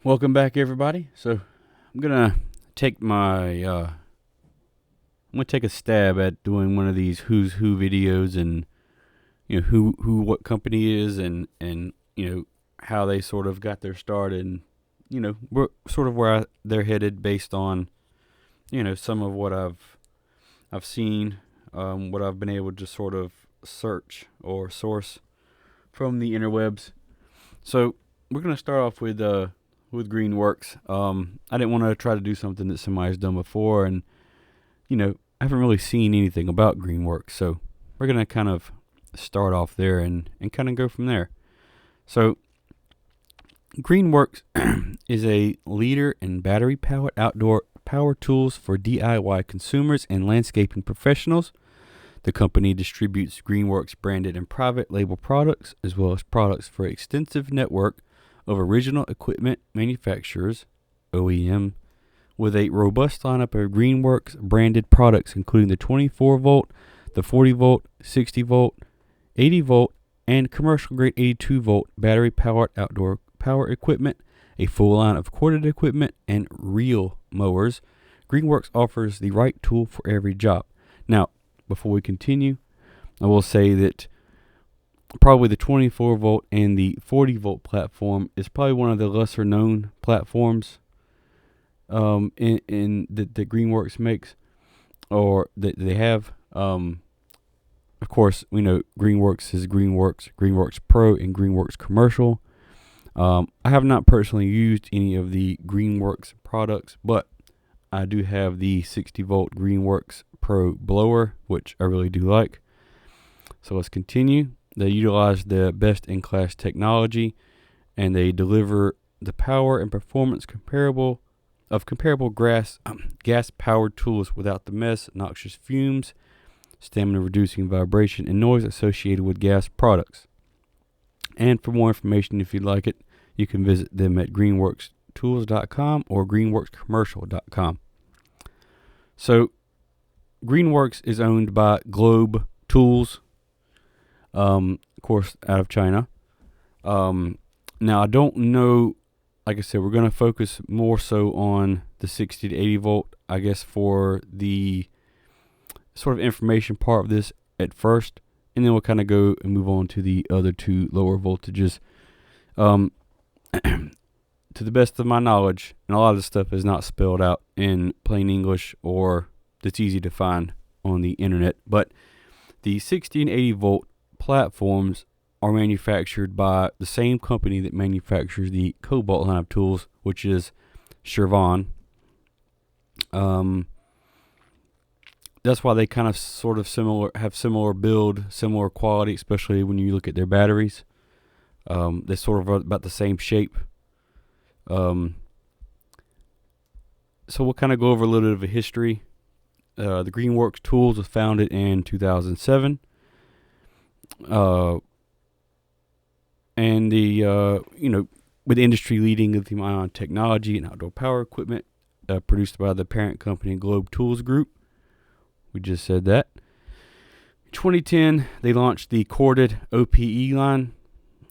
Welcome back, everybody. So I'm gonna take a stab at doing one of these who's who videos, and who what company is, and how they sort of got their start, and we're sort of where they're headed based on some of what I've seen, what I've been able to sort of search or source from the interwebs. So we're gonna start off with Greenworks. I didn't want to try to do something that somebody's done before, and I haven't really seen anything about Greenworks, so we're gonna kind of start off there and kind of go from there. So Greenworks is a leader in battery-powered outdoor power tools for DIY consumers and landscaping professionals. The company distributes Greenworks branded and private label products, as well as products for an extensive network of original equipment manufacturers, OEM, with a robust lineup of Greenworks branded products, including the 24 volt, the 40 volt, 60 volt, 80 volt, and commercial grade 82 volt battery powered outdoor power equipment, a full line of corded equipment, and reel mowers. Greenworks offers the right tool for every job. Now, before we continue, I will say that probably the 24 volt and the 40 volt platform is probably one of the lesser known platforms in that Greenworks makes, or that they have. Of course, we know Greenworks is Greenworks, Greenworks Pro, and Greenworks Commercial. I have not personally used any of the Greenworks products, but I do have the 60 volt Greenworks Pro blower, which I really do like. So let's continue. They utilize the best-in-class technology, and they deliver the power and performance comparable gas-powered tools without the mess, noxious fumes, stamina-reducing vibration, and noise associated with gas products. And for more information, if you'd like it, you can visit them at greenworkstools.com or greenworkscommercial.com. So, Greenworks is owned by Globe Tools, of course, out of China. Now, I don't know, like I said, we're going to focus more so on the 60 to 80 volt, I guess, for the sort of information part of this at first, and then we'll kind of go and move on to the other two lower voltages. To the best of my knowledge, and a lot of this stuff is not spelled out in plain English or that's easy to find on the internet, but the 60 and 80 volt platforms are manufactured by the same company that manufactures the Cobalt line of tools, which is Shervan. That's why they kind of sort of have similar build, similar quality, especially when you look at their batteries. They're sort of about the same shape. So we'll kind of go over a little bit of a history. The Greenworks Tools was founded in 2007. And with industry-leading lithium-ion technology and outdoor power equipment, produced by the parent company Globe Tools Group. We just said that. In 2010, they launched the corded OPE line.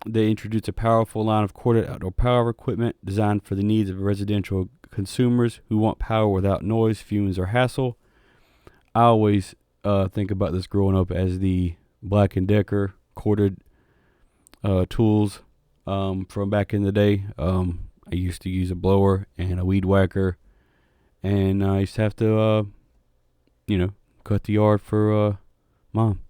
They introduced a powerful line of corded outdoor power equipment designed for the needs of residential consumers who want power without noise, fumes, or hassle. I always think about this growing up as the Black & Decker corded tools from back in the day. I used to use a blower and a weed whacker, and I used to have to, cut the yard for Mom.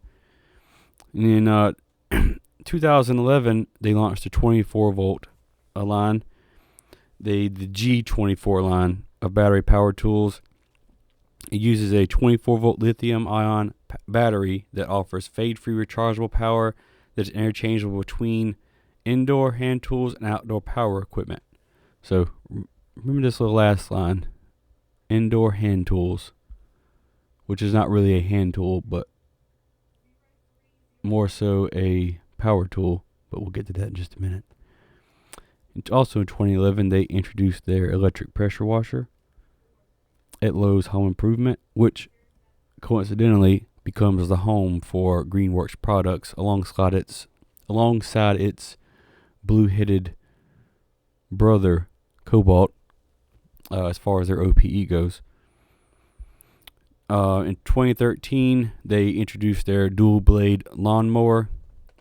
And in 2011, they launched a 24 volt line, the G24 line of battery powered tools. It uses a 24 volt lithium ion battery that offers fade-free rechargeable power that's interchangeable between indoor hand tools and outdoor power equipment. So remember this little last line, indoor hand tools, which is not really a hand tool, but more so a power tool, but we'll get to that in just a minute. And also in 2011, they introduced their electric pressure washer at Lowe's Home Improvement, which coincidentally becomes the home for Greenworks products alongside its blue-headed brother cobalt as far as their OPE goes. In 2013, they introduced their dual blade lawnmower.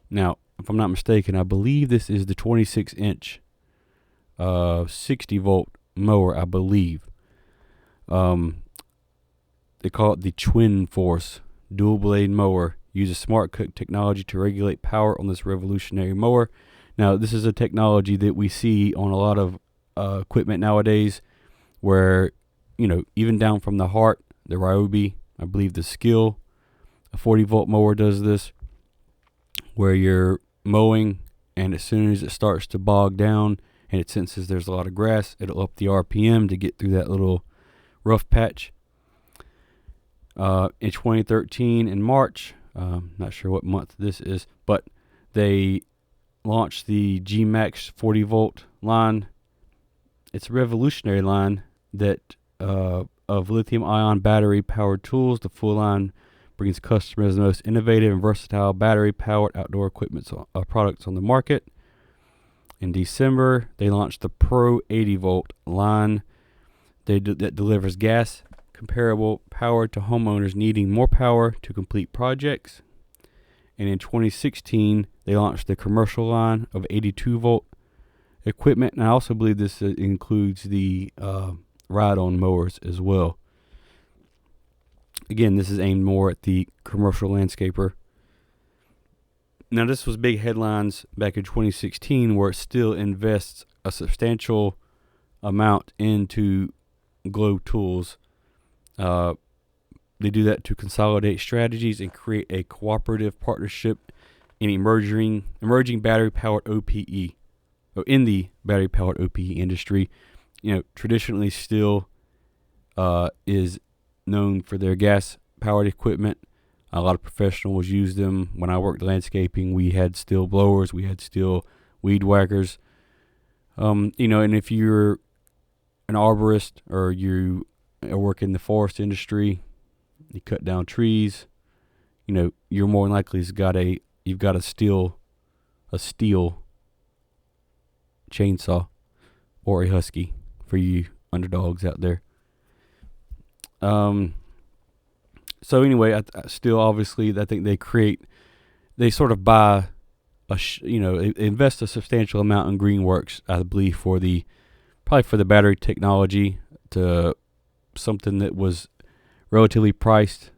Now, if I'm not mistaken, I believe this is the 26-inch 60-volt mower, I believe. They call it the Twin Force dual blade mower. Uses smart cook technology to regulate power on this revolutionary mower. Now, this is a technology that we see on a lot of equipment nowadays, where, even down from the Heart, the Ryobi, I believe the Skill, a 40-volt mower does this, where you're mowing, and as soon as it starts to bog down and it senses there's a lot of grass, it'll up the RPM to get through that little rough patch. In 2013, in March, not sure what month this is, but they launched the G-Max 40-volt line. It's a revolutionary line that of lithium-ion battery-powered tools. The full line brings customers the most innovative and versatile battery-powered outdoor equipment products on the market. In December, they launched the Pro 80-volt line that delivers gas comparable power to homeowners needing more power to complete projects. And in 2016, they launched the commercial line of 82-volt equipment. And I also believe this includes the ride-on mowers as well. Again, this is aimed more at the commercial landscaper. Now, this was big headlines back in 2016, where it still invests a substantial amount into Glow Tools. They do that to consolidate strategies and create a cooperative partnership in emerging battery-powered OPE. In the battery-powered OPE industry, traditionally still is known for their gas-powered equipment. A lot of professionals use them. When I worked landscaping, we had steel blowers, we had steel weed whackers. And if you're an arborist or you work in the forest industry, you cut down trees, you're more than likely you've got a steel chainsaw or a husky for you underdogs out there. So anyway, I still obviously I think they sort of buy invest a substantial amount in Greenworks, I believe, probably for the battery technology, to something that was relatively priced,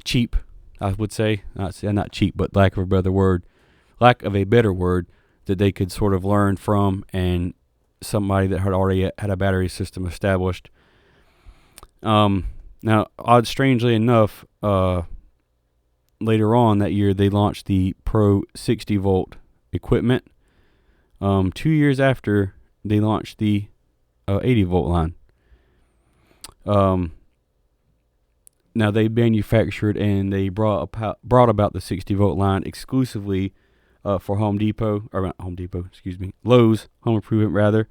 cheap, I would say. Not cheap, but lack of a better word, that they could sort of learn from, and somebody that had already had a battery system established. Now, strangely enough, later on that year, they launched the Pro 60-volt equipment. 2 years after, they launched the 80-volt line. Now, they manufactured and they brought about the 60-volt line exclusively for Lowe's Home Improvement rather,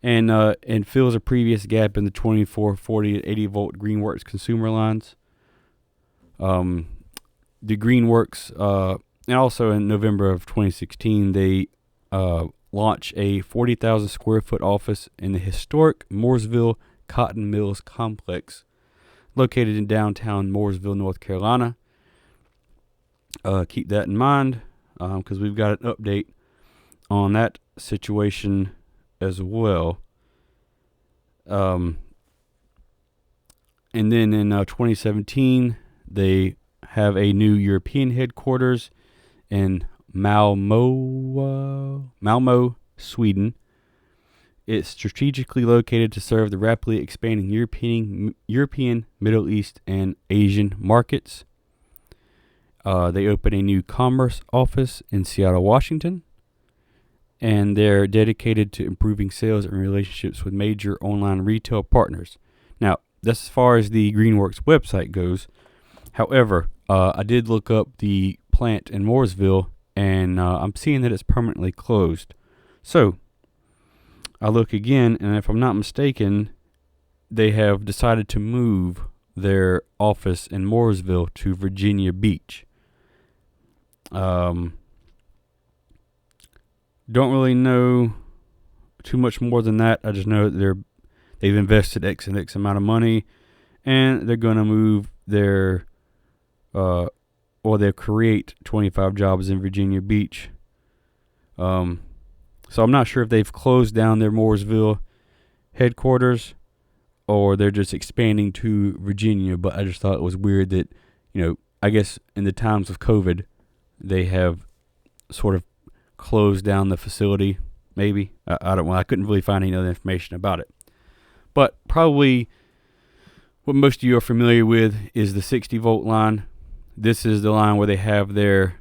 and fills a previous gap in the 24, 40, and 80-volt Greenworks consumer lines. The Greenworks, and also in November of 2016, they launch a 40,000 square foot office in the historic Mooresville Cotton Mills complex, located in downtown Mooresville, North Carolina. Keep that in mind, because we've got an update on that situation as well. And then in 2017, they have a new European headquarters in Malmo, Sweden. It's strategically located to serve the rapidly expanding European, Middle East, and Asian markets. They open a new commerce office in Seattle, Washington, and they're dedicated to improving sales and relationships with major online retail partners. Now, that's as far as the Greenworks website goes. However, I did look up the plant in Mooresville, and I'm seeing that it's permanently closed. So, I look again, and if I'm not mistaken, they have decided to move their office in Mooresville to Virginia Beach. Don't really know too much more than that. I just know that they've invested X and X amount of money, and they're going to move their or they'll create 25 jobs in Virginia Beach. So I'm not sure if they've closed down their Mooresville headquarters or they're just expanding to Virginia, but I just thought it was weird that, I guess in the times of COVID, they have sort of closed down the facility, maybe. I don't know. I couldn't really find any other information about it. But probably what most of you are familiar with is the 60 volt line. This is the line where they have their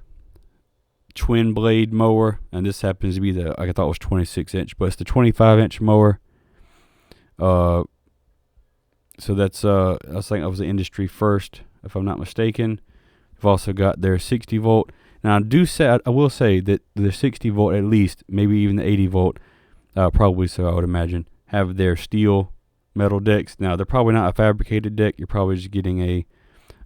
twin blade mower, and this happens to be I thought it was 26 inch, but it's the 25 inch mower. So that's I think that was the industry first, if I'm not mistaken. They've also got their 60 volt. Now I will say that the 60 volt, at least, maybe even the 80 volt, probably so I would imagine, have their steel metal decks. Now they're probably not a fabricated deck. You're probably just getting a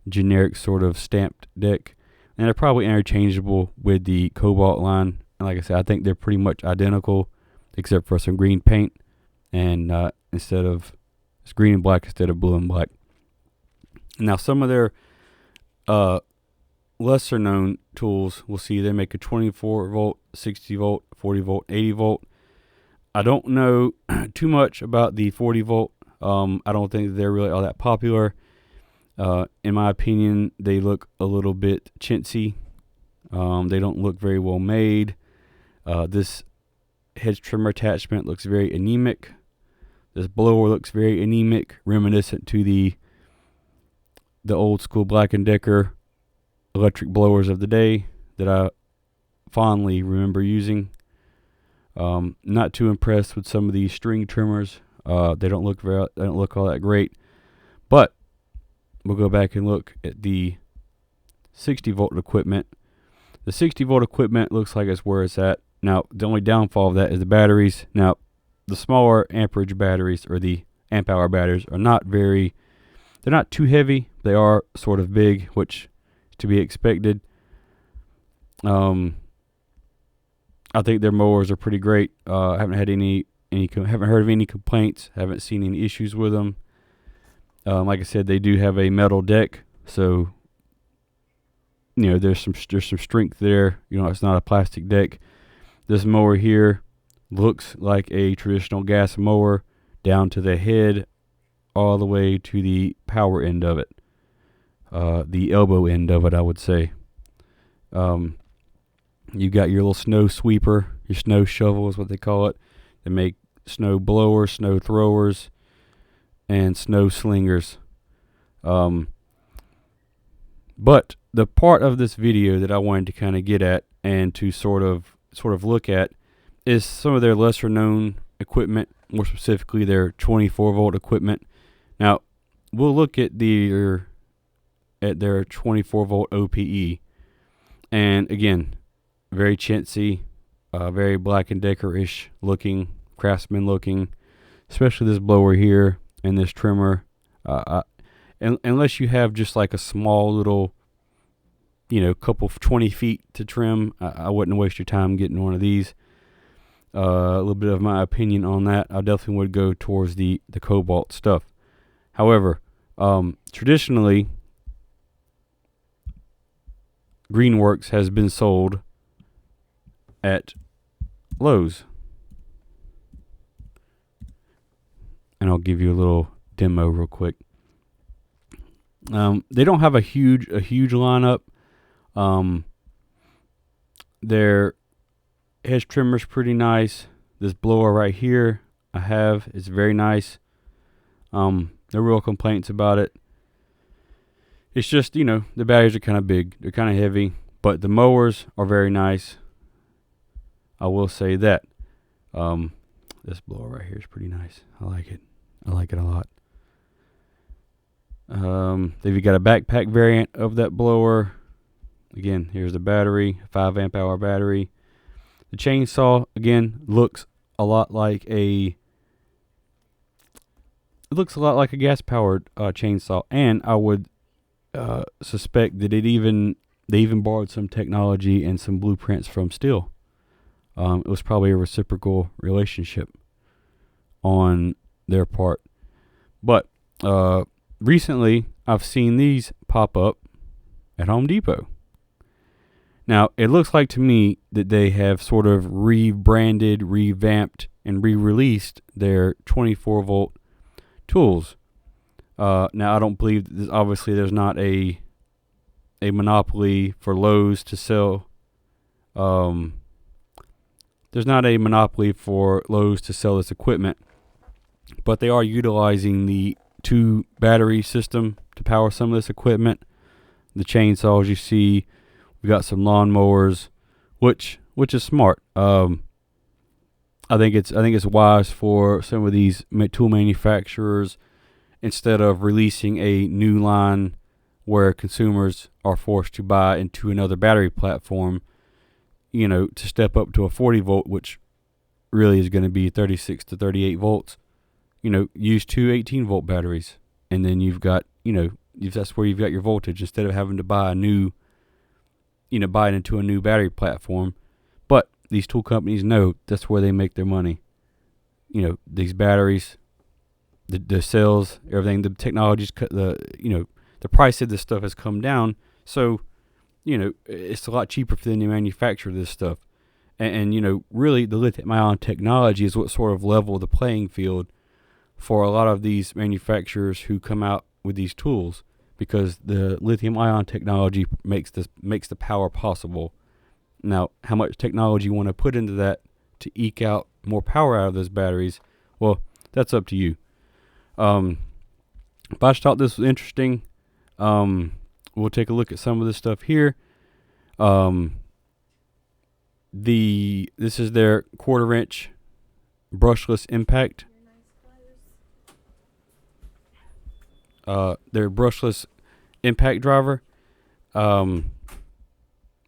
generic sort of stamped deck, and they're probably interchangeable with the Cobalt line. And like I said, I think they're pretty much identical, except for some green paint, and it's green and black instead of blue and black. Now some of their lesser known tools, we'll see they make a 24 volt, 60 volt, 40 volt, 80 volt. I don't know too much about the 40 volt. I don't think they're really all that popular. In my opinion, they look a little bit chintzy. They don't look very well made. This hedge trimmer attachment looks very anemic. This blower looks very anemic, reminiscent to the old school Black & Decker electric blowers of the day that I fondly remember using. Not too impressed with some of these string trimmers. They don't look all that great. But we'll go back and look at the 60 volt equipment. The 60 volt equipment looks like it's where it's at. Now, the only downfall of that is the batteries. Now, the smaller amperage batteries, or the amp hour batteries, they're not too heavy. They are sort of big, which is to be expected. I think their mowers are pretty great. I haven't had haven't heard of any complaints. Haven't seen any issues with them. Like I said, they do have a metal deck, so there's some strength there. It's not a plastic deck. This mower here looks like a traditional gas mower, down to the head, all the way to the power end of it, the elbow end of it, I would say. You got your little snow sweeper, your snow shovel is what they call it. They make snow blowers, snow throwers, and snow slingers. But the part of this video that I wanted to kind of get at and to sort of look at is some of their lesser known equipment, more specifically their 24 volt equipment. Now, we'll look at their 24 volt OPE, and again, very chintzy, very Black & Decker-ish looking, Craftsman looking, especially this blower here and this trimmer. Unless you have just like a small little, couple of 20 feet to trim, I wouldn't waste your time getting one of these. A little bit of my opinion on that. I definitely would go towards the Cobalt stuff. However, traditionally, Greenworks has been sold at Lowe's. And I'll give you a little demo real quick. They don't have a huge lineup. Their hedge trimmer's pretty nice. This blower right here is very nice. No real complaints about it. It's just, the batteries are kind of big. They're kind of heavy. But the mowers are very nice. I will say that. This blower right here is pretty nice. I like it. I like it a lot. They've got a backpack variant of that blower. Again, here's the battery, 5 amp hour battery. The chainsaw, again, looks a lot like a gas powered chainsaw, and I would suspect that it even they even borrowed some technology and some blueprints from steel. It was probably a reciprocal relationship on their part. But recently, I've seen these pop up at Home Depot. Now, it looks like to me that they have sort of rebranded, revamped, and re-released their 24-volt tools. Now, I don't believe obviously there's not a monopoly for Lowe's to sell. There's not a monopoly for Lowe's to sell this equipment, but they are utilizing the 2 battery system to power some of this equipment. The chainsaws you see, we got some lawnmowers, which is smart. I think it's wise for some of these tool manufacturers, instead of releasing a new line where consumers are forced to buy into another battery platform, to step up to a 40 volt, which really is going to be 36 to 38 volts. Use 2 18 volt batteries, and then you've got, that's where you've got your voltage, instead of having to buy a new, buy it into a new battery platform. But these tool companies know that's where they make their money. These batteries, the cells, everything, the technologies, the price of this stuff has come down. So, it's a lot cheaper for them to manufacture this stuff. And really the lithium-ion technology is what sort of leveled the playing field for a lot of these manufacturers who come out with these tools, because the lithium-ion technology makes the power possible. Now, how much technology you want to put into that to eke out more power out of those batteries, well, that's up to you. But I just thought this was interesting. We'll take a look at some of this stuff here. This is their 1/4-inch brushless impact. Their brushless impact driver.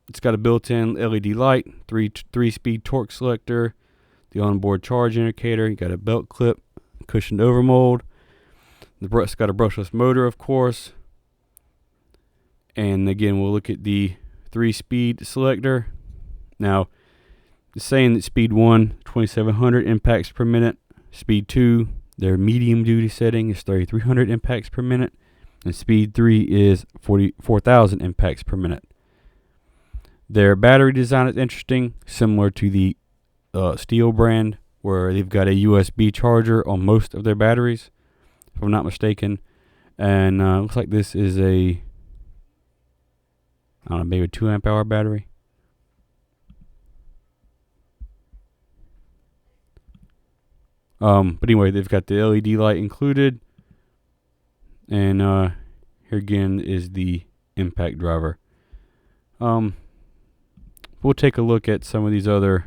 It's got a built-in LED light, three-speed torque selector, the onboard charge indicator. You got a belt clip, cushioned overmold. It's got a brushless motor, of course. And again, we'll look at the 3-speed selector. Now, it's saying that speed 1, 2,700 impacts per minute. Speed 2, their medium duty setting, is 3,300 impacts per minute. And speed 3 is 44,000 impacts per minute. Their battery design is interesting, similar to the Steel brand, where they've got a USB charger on most of their batteries, if I'm not mistaken. And looks like this is maybe a 2 amp hour battery. But anyway, they've got the LED light included. And here again is the impact driver. We'll take a look at some of these other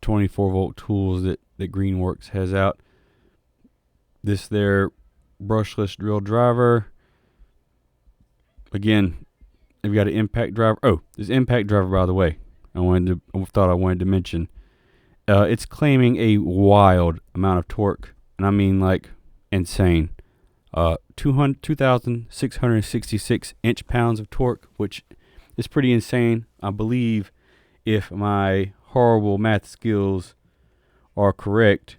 24 volt tools that Greenworks has out. This their brushless drill driver. Again, they've got an impact driver. Oh, this impact driver, by the way, I thought I wanted to mention. It's claiming a wild amount of torque, and I mean like insane. 2,666 inch-pounds of torque, which is pretty insane. I believe, if my horrible math skills are correct,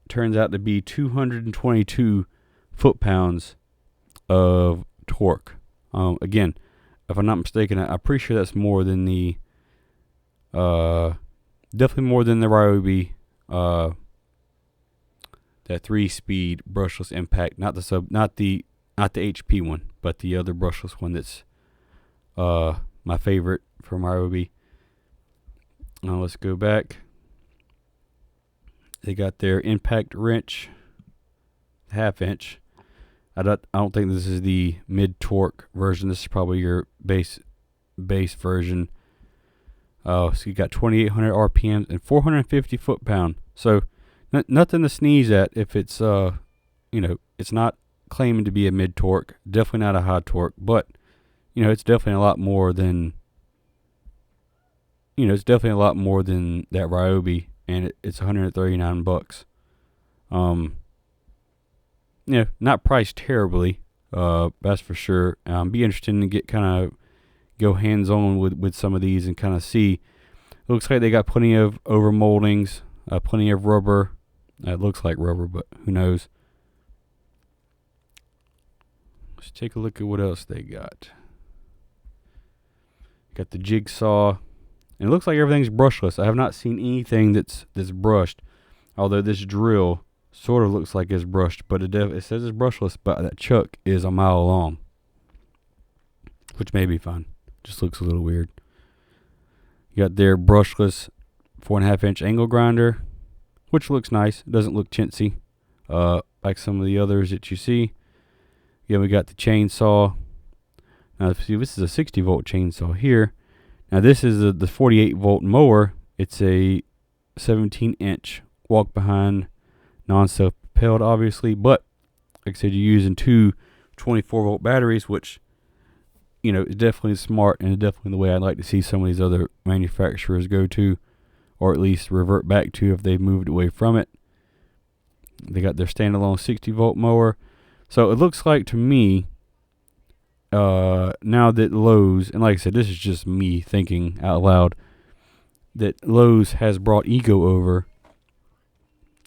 turns out to be 222 foot-pounds of torque. Again, if I'm not mistaken, I'm pretty sure that's more than definitely more than the Ryobi, that 3-speed brushless impact, not the HP one, but the other brushless one that's my favorite from Ryobi. Now let's go back. They got their impact wrench, 1/2 inch. I don't think this is the mid torque version. This is probably your base version. So you got 2,800 RPMs and 450 foot-pound. So nothing to sneeze at if it's it's not claiming to be a mid torque, definitely not a high torque, but it's definitely a lot more than that Ryobi, and it's $139. not priced terribly. That's for sure. Be interesting to get kind of go hands on with some of these and kind of see. It looks like they got plenty of over moldings, plenty of rubber. It looks like rubber, but who knows? Let's take a look at what else they got. Got the jigsaw, and it looks like everything's brushless. I have not seen anything that's brushed, although this drill sort of looks like it's brushed, but it says it's brushless, but that chuck is a mile long, which may be fine. Just looks a little weird. You got their brushless 4.5 inch angle grinder, which looks nice. It doesn't look chintzy like some of the others that you see. Yeah, we got the chainsaw. Now, see, this is a 60 volt chainsaw here. Now, this is the 48 volt mower. It's a 17 inch walk behind, non-self propelled, obviously. But, like I said, you're using two 24 volt batteries, which, is definitely smart and definitely the way I'd like to see some of these other manufacturers go to, or at least revert back to if they've moved away from it. They got their standalone 60 volt mower. So, it looks like to me, now that Lowe's, and like I said, this is just me thinking out loud, that Lowe's has brought Ego over.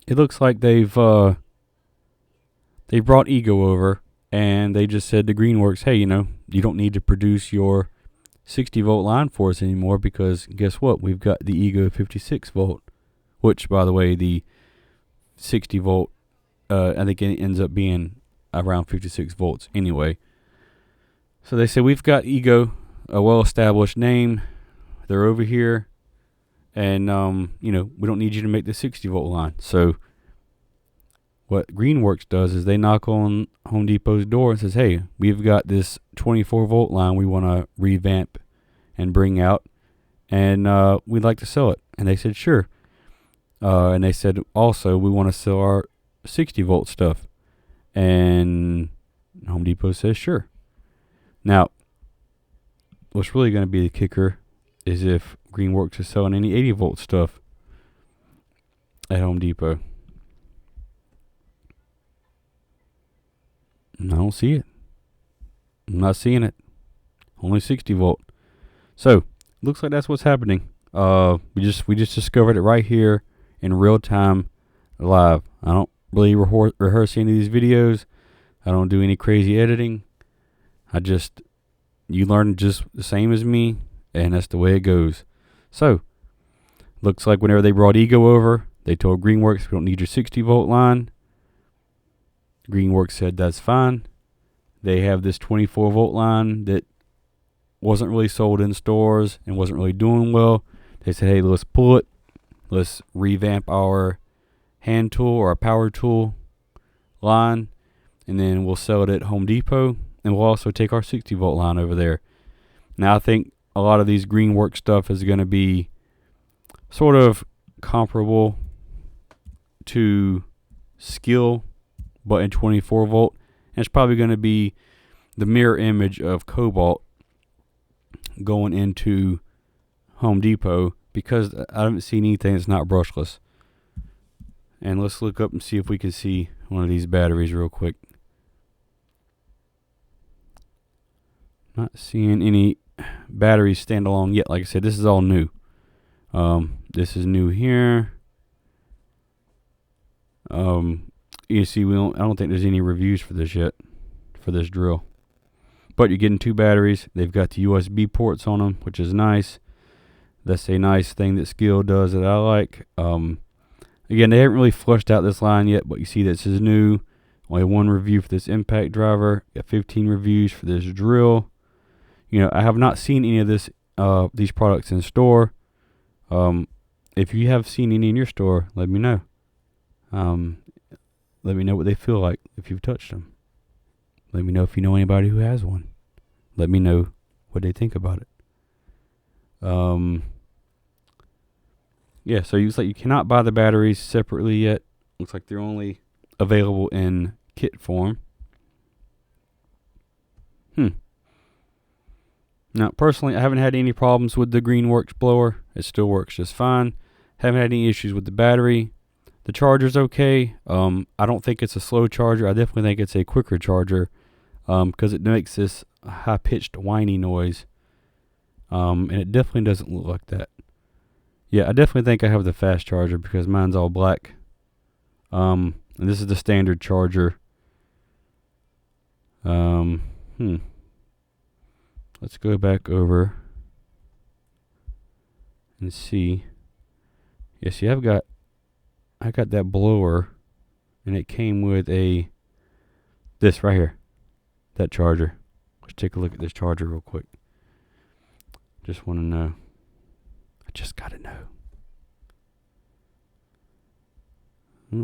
It looks like they brought Ego over, and they just said to Greenworks, hey, you don't need to produce your 60 volt line for us anymore, because guess what? We've got the Ego 56 volt, which, by the way, the 60 volt, I think it ends up being around 56 volts anyway. So they say, we've got Ego, a well-established name. They're over here. And, we don't need you to make the 60 volt line. So what Greenworks does is they knock on Home Depot's door and says, hey, we've got this 24 volt line we want to revamp and bring out. And we'd like to sell it. And they said, sure. And they said, also, we want to sell our 60 volt stuff. And Home Depot says, sure. Now, what's really going to be the kicker is if Greenworks is selling any 80 volt stuff at Home Depot. And I don't see it. I'm not seeing it. Only 60 volt. So, looks like that's what's happening. We just discovered it right here in real time, live. I don't really rehearse any of these videos. I don't do any crazy editing. You learn just the same as me, and that's the way it goes. So, looks like whenever they brought Ego over, they told Greenworks, we don't need your 60 volt line. Greenworks said that's fine. They have this 24 volt line that wasn't really sold in stores and wasn't really doing well. They said, hey, let's pull it. Let's revamp our hand tool or our power tool line, and then we'll sell it at Home Depot. And we'll also take our 60 volt line over there. Now, I think a lot of these Greenworks stuff is going to be sort of comparable to Skill, but in 24 volt. And it's probably going to be the mirror image of Cobalt going into Home Depot, because I haven't seen anything that's not brushless. And let's look up and see if we can see one of these batteries real quick. Not seeing any batteries standalone yet. Like I said, this is all new. This is new here. You see, I don't think there's any reviews for this yet, for this drill. But you're getting two batteries. They've got the USB ports on them, which is nice. That's a nice thing that Skill does that I like. Again, they haven't really flushed out this line yet, but you see this is new. Only one review for this impact driver. Got 15 reviews for this drill. I have not seen any of these products in store. If you have seen any in your store, let me know. Let me know what they feel like if you've touched them. Let me know if you know anybody who has one. Let me know what they think about it. Yeah, so it looks like you cannot buy the batteries separately yet. Looks like they're only available in kit form. Now, personally, I haven't had any problems with the Greenworks blower. It still works just fine. Haven't had any issues with the battery. The charger's okay. I don't think it's a slow charger. I definitely think it's a quicker charger, because it makes this high-pitched whiny noise. And it definitely doesn't look like that. Yeah, I definitely think I have the fast charger because mine's all black. And this is the standard charger. Let's go back over and see. Yeah, see, I got that blower, and it came with this right here, that charger. Let's take a look at this charger real quick. Just want to know. I just got to know.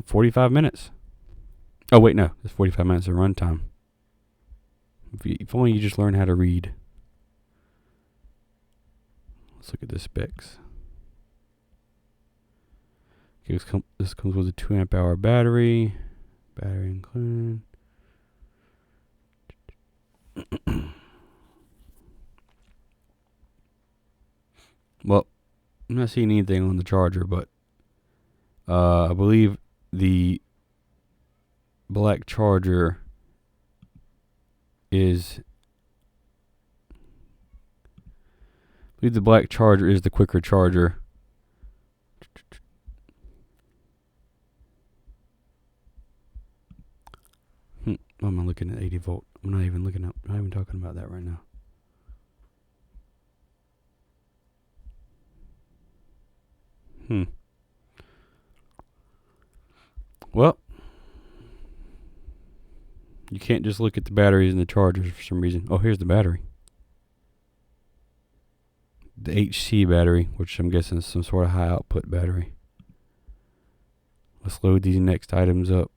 45 minutes. Oh, wait, no. It's 45 minutes of runtime. If only you just learn how to read. Let's look at the specs. Okay, this comes with a 2 amp hour battery. Battery included. Well, I'm not seeing anything on the charger, but I believe the black charger is the quicker charger. Why am I looking at 80 volt? I'm not even talking about that right now. Well, you can't just look at the batteries and the chargers for some reason. Oh, here's the battery. The HC battery, which I'm guessing is some sort of high output battery. Let's load these next items up.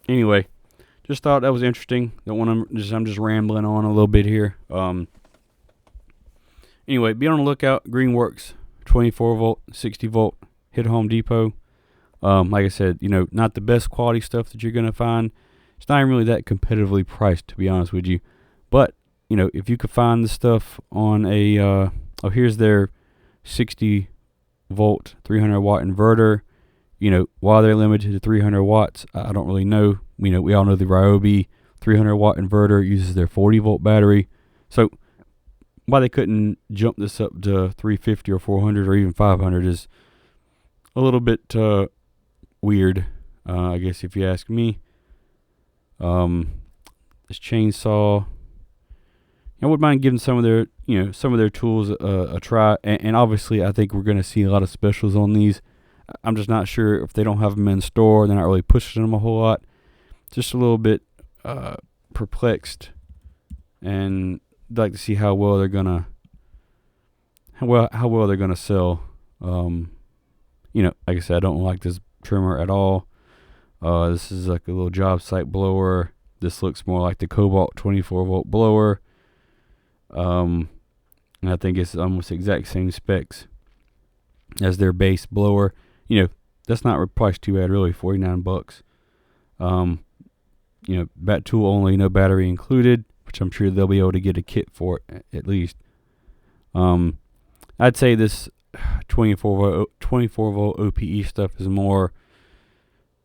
Anyway, just thought that was interesting. I'm just rambling on a little bit here. Anyway, be on the lookout. Greenworks, 24 volt, 60 volt. Hit Home Depot. Like I said, not the best quality stuff that you're gonna find. It's not even really that competitively priced, to be honest with you. But if you could find the stuff on here's their 60 volt, 300 watt inverter. Why they're limited to 300 watts, I don't really know. We all know the Ryobi 300 watt inverter uses their 40 volt battery. So why they couldn't jump this up to 350 or 400 or even 500 is a little bit weird, I guess, if you ask me. This chainsaw, I wouldn't mind giving some of their tools a try. And obviously, I think we're going to see a lot of specials on these. I'm just not sure if they don't have them in store. They're not really pushing them a whole lot. Just a little bit perplexed, and I'd like to see how well they're gonna sell. Like I said, I don't like this trimmer at all. This is like a little job site blower. This looks more like the Cobalt 24 volt blower. And I think it's almost the exact same specs as their base blower. That's not priced too bad, really, $49. Bat tool only, no battery included, which I'm sure they'll be able to get a kit for it at least. I'd say this 24 volt OPE stuff is more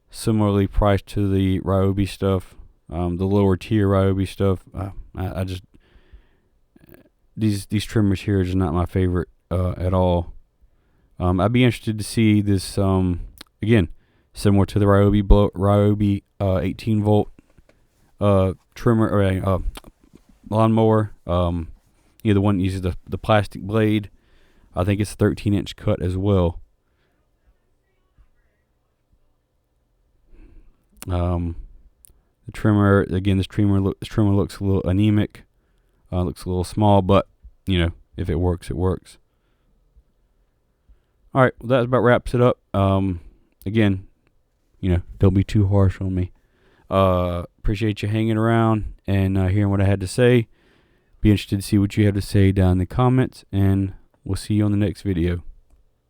similarly priced to the Ryobi stuff, the lower tier Ryobi stuff. I just these trimmers here are just not my favorite at all. I'd be interested to see this again, similar to the Ryobi 18 volt trimmer or lawnmower. The one that uses the plastic blade. I think it's 13-inch cut as well. The trimmer, again, this trimmer looks a little anemic. Looks a little small, but if it works, it works. All right, well, that about wraps it up. Again, don't be too harsh on me. Appreciate you hanging around and hearing what I had to say. Be interested to see what you have to say down in the comments, and we'll see you on the next video.